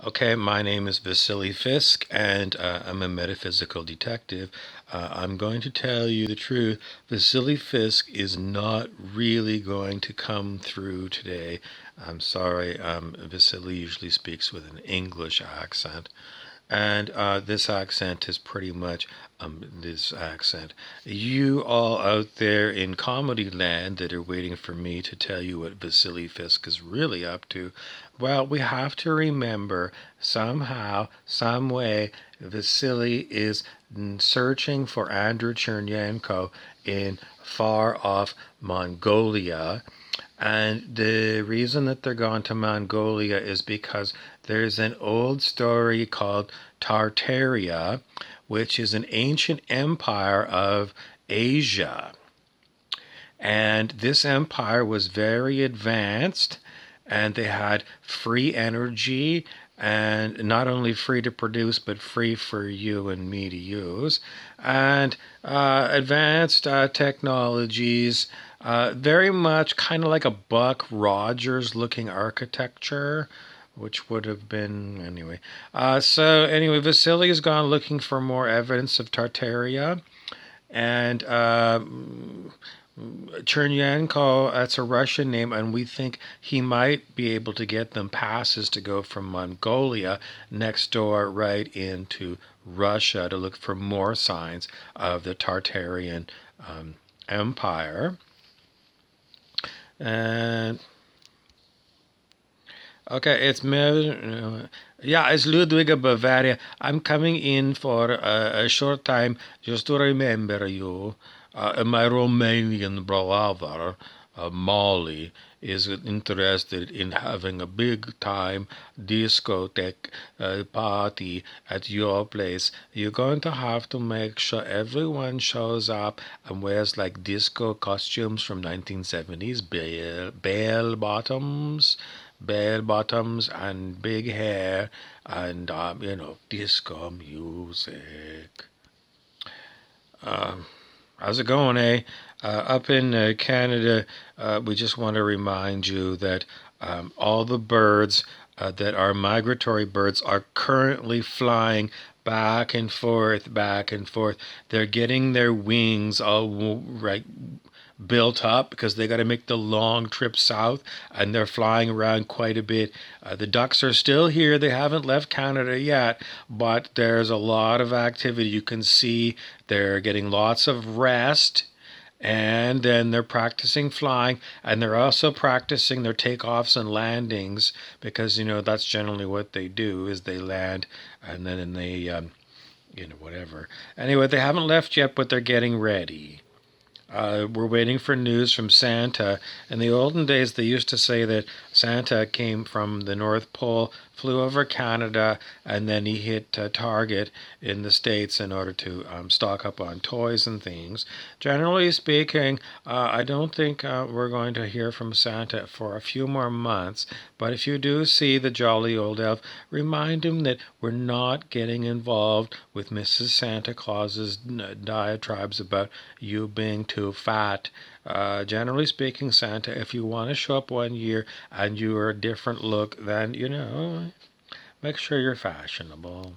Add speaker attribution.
Speaker 1: Okay, my name is Vasily Fisk, and I'm a metaphysical detective. I'm going to tell you the truth. Vasily Fisk is not really going to come through today. I'm sorry. Vasily usually speaks with an English accent. And this accent is pretty much this accent. You all out there in comedy land that are waiting for me to tell you what Vasily Fisk is really up to, well, we have to remember somehow, some way, Vasily is searching for Andrew Chernyenko in far off Mongolia. And the reason that they're going to Mongolia is because there's an old story called Tartaria, which is an ancient empire of Asia. And this empire was very advanced, and they had free energy, and not only free to produce, but free for you and me to use, and advanced technologies, very much kind of like a Buck Rogers looking architecture, which would have been anyway. So anyway, Vasily has gone looking for more evidence of Tartaria, and Chernyenko, that's a Russian name, and we think he might be able to get them passes to go from Mongolia next door right into Russia to look for more signs of the Tartarian Empire. And okay, yeah, it's Ludwig of Bavaria. I'm coming in for a short time just to remember you. My Romanian brother, Molly, is interested in having a big time discotheque party at your place. You're going to have to make sure everyone shows up and wears like disco costumes from 1970s, bell bottoms and big hair, and disco music. How's it going, eh? Up in Canada, we just want to remind you that all the birds that are migratory birds are currently flying back and forth, back and forth. They're getting their wings all right built up because they got to make the long trip south, and they're flying around quite a bit. The ducks are still here. They haven't left Canada yet, but there's a lot of activity. You can see they're getting lots of rest, and then they're practicing flying, and they're also practicing their takeoffs and landings because that's generally what they do is they land, and then they whatever. Anyway, they haven't left yet, but they're getting ready. We're waiting for news from Santa. In the olden days, they used to say that Santa came from the North Pole, flew over Canada, and then he hit Target in the States in order to stock up on toys and things. Generally speaking, I don't think we're going to hear from Santa for a few more months, but if you do see the jolly old elf, remind him that we're not getting involved with Mrs. Santa Claus's diatribes about you being too fat. Generally speaking, Santa, if you want to show up one year and you're a different look, then, make sure you're fashionable.